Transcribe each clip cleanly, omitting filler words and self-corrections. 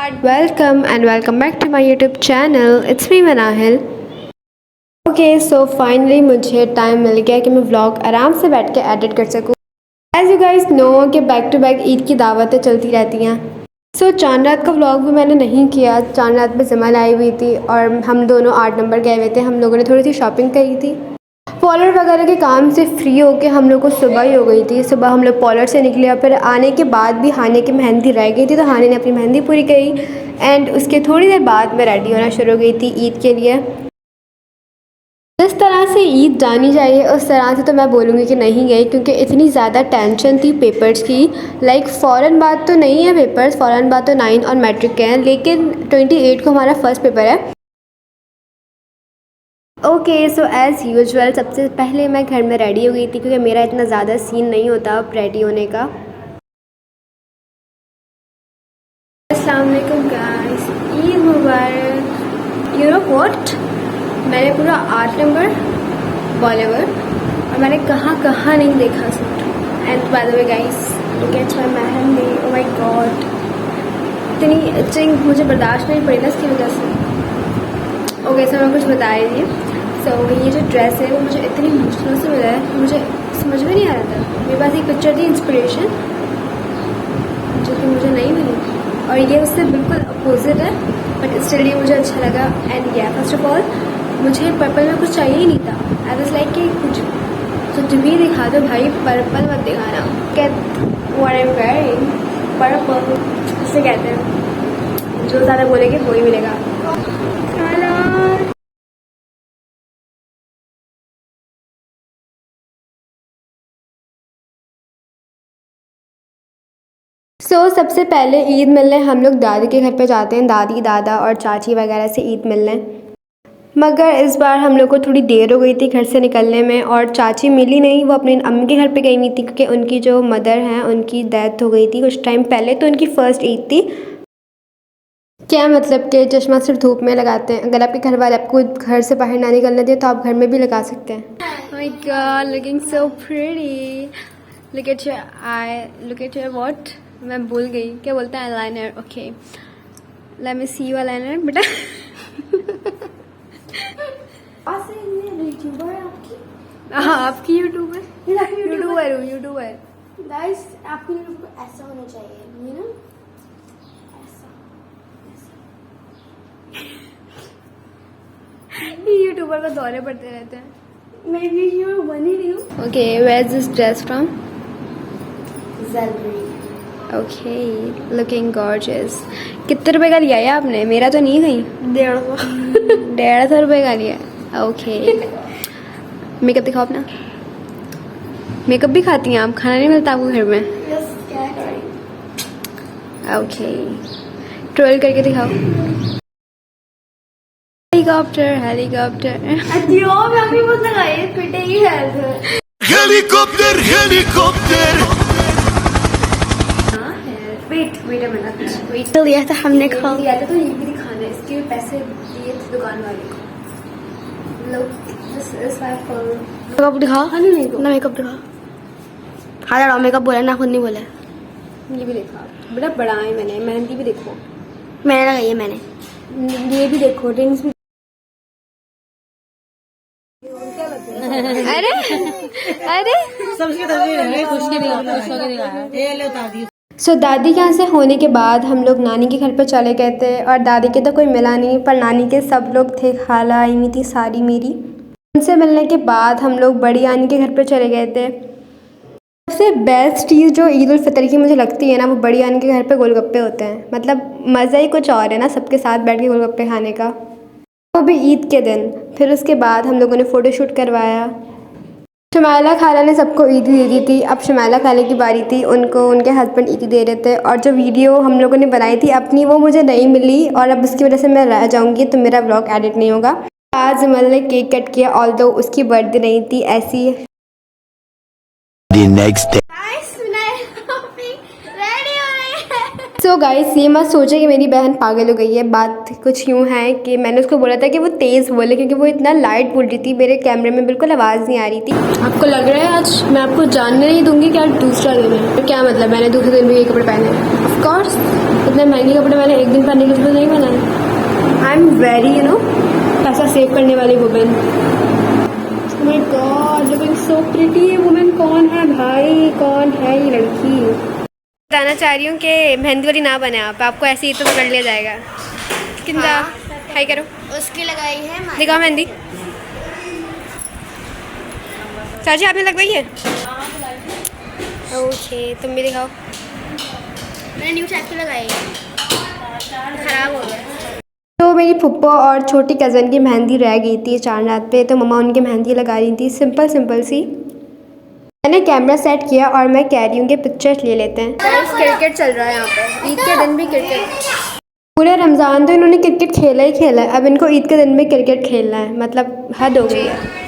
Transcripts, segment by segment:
Welcome and welcome back to my YouTube channel. It's me Manahil. Okay so finally मुझे time मिल गया कि मैं vlog आराम से बैठ के एडिट कर सकूँ। एज़ यू गाइस नो कि बैक टू बैक ईद की दावतें चलती रहती हैं। सो चांद रात का व्लॉग भी मैंने नहीं किया। चांद रात में जमल आई हुई थी और हम दोनों 8 नंबर गए हुए थे। हम लोगों ने थोड़ी सी शॉपिंग करी थी। पॉलर वगैरह के काम से फ्री होके हम लोग को सुबह ही हो गई थी। सुबह हम लोग पॉलर से निकले और फिर आने के बाद भी हाने की मेहंदी रह गई थी, तो हाने ने अपनी मेहंदी पूरी करी एंड उसके थोड़ी देर बाद मैं रेडी होना शुरू हो गई थी ईद के लिए। जिस तरह से ईद जानी चाहिए उस तरह से तो मैं बोलूँगी कि नहीं गई, क्योंकि इतनी ज़्यादा टेंशन थी पेपर्स की। लाइक फ़ौरन बात तो नहीं है पेपर्स, फ़ौरन बात तो 9 और मैट्रिक के हैं, लेकिन 28 को हमारा फ़र्स्ट पेपर है। ओके सो एज़ यूजुअल सबसे पहले मैं घर में रेडी हो गई थी, क्योंकि मेरा इतना ज़्यादा सीन नहीं होता अब रेडी होने का। अस्सलाम वालेकुम guys, Eid Mubarak. You know what, मैंने पूरा 8 नंबर बॉलीवुड और मैंने कहाँ कहाँ नहीं देखा suit. And by the way guys, look at my mehndi, oh my God, इतनी इचिंग मुझे बर्दाश्त नहीं पड़ी ना इसकी वजह से। ओके सो मैं कुछ बता रही थी। सो ये जो ड्रेस है वो मुझे इतनी मुश्किल से मिला है, मुझे समझ में नहीं आ रहा था। मेरे पास एक पिक्चर थी इंस्पिरेशन जो कि मुझे नहीं मिली, और ये उससे बिल्कुल अपोजिट है, बट स्टिल ये मुझे अच्छा लगा। एंड या फर्स्ट ऑफ ऑल मुझे पर्पल में कुछ चाहिए ही नहीं था। आई वाज लाइक कि कुछ भी दिखा दो भाई, पर्पल मत दिखाना। What I am wearing purple इसे कहते हैं, जो ज़्यादा बोलेंगे वही मिलेगा। सबसे पहले ईद मिलने हम लोग दादी के घर पे जाते हैं, दादी दादा और चाची वगैरह से ईद मिलने। मगर इस बार हम लोग को थोड़ी देर हो गई थी घर से निकलने में, और चाची मिली नहीं, वो अपनी अम्मी के घर पे गई हुई थी, क्योंकि उनकी जो मदर हैं उनकी डेथ हो गई थी कुछ टाइम पहले, तो उनकी फ़र्स्ट ईद थी। क्या मतलब कि चश्मा सिर्फ धूप में लगाते हैं, अगर आपके घर वाले आपको घर से बाहर ना निकलने दें तो आप घर में भी लगा सकते हैं। My god, looking so pretty, look at your eye, look at your what, मैं भूल गई क्या बोलते हैं, eyeliner. Okay let me see you eyeliner बेटा। हाँ आपकी यूट्यूबर यूट्यूबर गाइस, आपके लिए ऐसा होना चाहिए, यू नो, यूट्यूबर को दौरे पड़ते रहते हैं। मैं वीडियो बन ही रही हूँ। Okay where is this dress from? ज़रूरी। Okay looking gorgeous. कितने रुपए का लिया है आपने? मेरा तो नहीं गई। 150 रुपये का लिया। ओके मेकअप दिखाओ अपना। मेकअप भी खाती हैं आप? खाना नहीं मिलता आपको घर में? ओके ट्रोल करके दिखाओ। Helicopter helicopter helicopter helicopter. Wait a minute, wait. तो लिया था हमने, खा लिया था तो ये भी दिखाना है, इसके पैसे दिए थे दुकान वाले को। मेकअप दिखाओ ना, मेकअप दिखाओ। हाँ मेकअप बोला ना, खुद नहीं बोला। ये भी देखा बड़ा बड़ा है, मैंने मेहंदी भी देखो, मैंने लगाई है मैंने। ये भी देखो, रिंग्स भी। अरे अरे दादी के यहाँ से होने के बाद हम लोग नानी के घर पे चले गए थे, और दादी के तो कोई मिला नहीं, पर नानी के सब लोग थे। खाला आई हुई थी सारी मेरी। उनसे मिलने के बाद हम लोग बड़ी नानी के घर पे चले गए थे। सबसे बेस्ट चीज़ जो ईद उल फितर की मुझे लगती है ना, वो बड़ी नानी के घर पे गोलगप्पे होते हैं। मतलब मज़ा ही कुछ और है ना, सबके साथ बैठ के गोलगप्पे खाने का, वो भी ईद के दिन। फिर उसके बाद हम लोगों ने फ़ोटोशूट करवाया। शमाइला खाला ने सबको ईदी दे दी थी, अब शमाइला खाले की बारी थी, उनको उनके हस्बैंड ईदी दे रहे थे। और जो वीडियो हम लोगों ने बनाई थी अपनी, वो मुझे नहीं मिली, और अब उसकी वजह से मैं रह जाऊंगी, तो मेरा व्लॉग एडिट नहीं होगा। आज जमल ने केक कट किया, ऑल्दो उसकी बर्थडे नहीं थी, ऐसी। सो गाइस ये मत सोचे कि मेरी बहन पागल हो गई है। बात कुछ यूँ है कि मैंने उसको बोला था कि वो तेज़ बोले, क्योंकि वो इतना लाइट बोल रही थी, मेरे कैमरे में बिल्कुल आवाज़ नहीं आ रही थी। आपको लग रहा है आज मैं आपको जानने नहीं दूंगी कि आज दूसरा दिन है? तो क्या मतलब मैंने दूसरे दिन भी ये कपड़े पहने? ऑफ कोर्स इतने महंगे कपड़े मैंने एक दिन पहनने के लिए तो नहीं बनाए। आई एम वेरी पैसा सेव करने वाली women. My god, looking so pretty. ये वुमेन कौन है भाई, कौन है ये लड़की? बताना चाह रही हूँ कि मेहंदी वाली ना बने आप, आपको ऐसे ही तो पकड़ लिया जाएगा। किंदा हाई करो। उसकी लगाई है दिखाओ मेहंदी। चाची आपने लगवाई है? ओके, तुम भी दिखाओ। मैंने न्यू टाइप की लगाई है, खराब हो गया। तो मेरी फुप्पो और छोटी कज़न की मेहंदी रह गई थी चांद रात पे, तो मम्मा उनकी मेहंदी लगा रही थी सिंपल सिंपल सी। मैंने कैमरा सेट किया और मैं कह रही हूँ कि पिक्चर्स ले लेते हैं। क्रिकेट चल रहा है यहाँ पे, ईद के दिन भी क्रिकेट। पूरा रमज़ान तो इन्होंने क्रिकेट खेला ही खेला है, अब इनको ईद के दिन भी क्रिकेट खेलना है, मतलब हद हो गई है।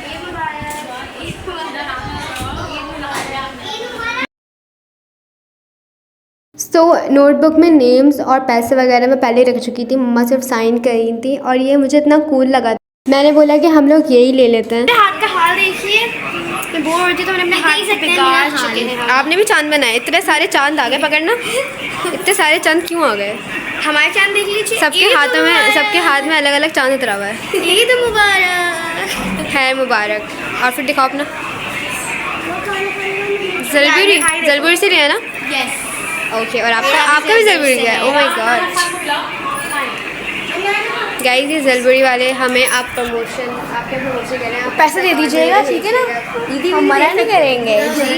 तो नोटबुक में नेम्स और पैसे वगैरह मैं पहले रख चुकी थी, मम्मा सिर्फ साइन कर रही थी और ये मुझे इतना कूल लगा। मैंने बोला कि हम लोग यही ले लेते हैं। हाथ का हाल देखिए, मैं बोर होती तो मैंने अपने हाथ से बिगाड़ चुके हैं। आपने भी चांद बनाए, इतने सारे चांद आ गए पकड़ना। इतने सारे चांद क्यों आ गए? हमारे चांद देख लीजिए, सबके हाथ में अलग अलग चांद उतरा हुआ है। ईद मुबारक है मुबारक। और फिर दिखाओ अपना जलबुरी से लिया ना? यस। ओके, और आपका भी जलबुरी है? ओह माय गॉड गाइस, ये जलबुरी वाले हमें आप प्रमोशन कर रहे हैं। पैसे दे दीजिएगा, ठीक है ना? हम मना नहीं करेंगे जी।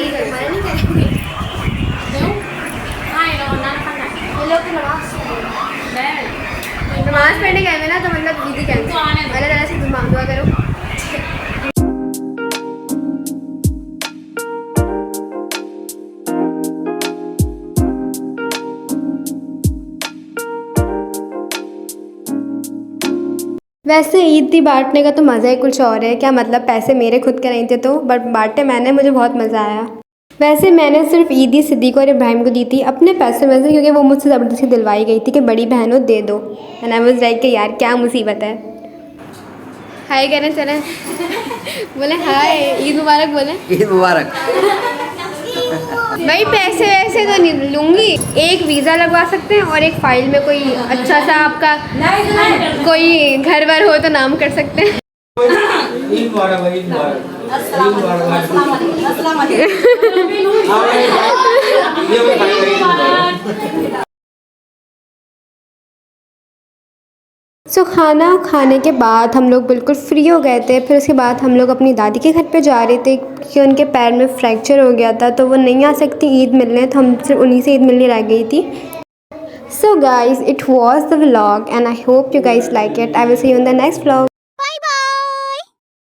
नमाज पढ़ने गए ना, तो मतलब दीदी कहते हैं अल्लाह ताला से दुआ करो। वैसे ईद दी बांटने का तो मज़ा ही कुछ और है। क्या मतलब पैसे मेरे खुद के नहीं थे तो, बट बांटे मैंने, मुझे बहुत मज़ा आया। वैसे मैंने सिर्फ ईदी सिद्दीक और इब्राहिम को दी थी अपने पैसे में से, क्योंकि वो मुझसे ज़बरदस्ती दिलवाई गई थी कि बड़ी बहनों दे दो। एंड आई वाज लाइक कि यार क्या मुसीबत है। हाय कहने चले बोले हाय, ईद मुबारक बोले। ईद मुबारक। भाई पैसे वैसे तो नहीं लूँगी, एक वीज़ा लगवा सकते हैं और एक फ़ाइल में कोई अच्छा सा आपका कोई घर वर हो तो नाम कर सकते हैं। ईद मुबारक भाई, ईद मुबारक। सो खाना खाने के बाद हम लोग बिल्कुल फ्री हो गए थे। फिर उसके बाद हम लोग अपनी दादी के घर पे जा रहे थे, क्योंकि उनके पैर में फ्रैक्चर हो गया था, तो वो नहीं आ सकती ईद मिलने, तो हम सिर्फ उन्हीं से ईद मिलने रह गई थी। So guys, it was the vlog and I hope you guys like it. I will see you in the next vlog.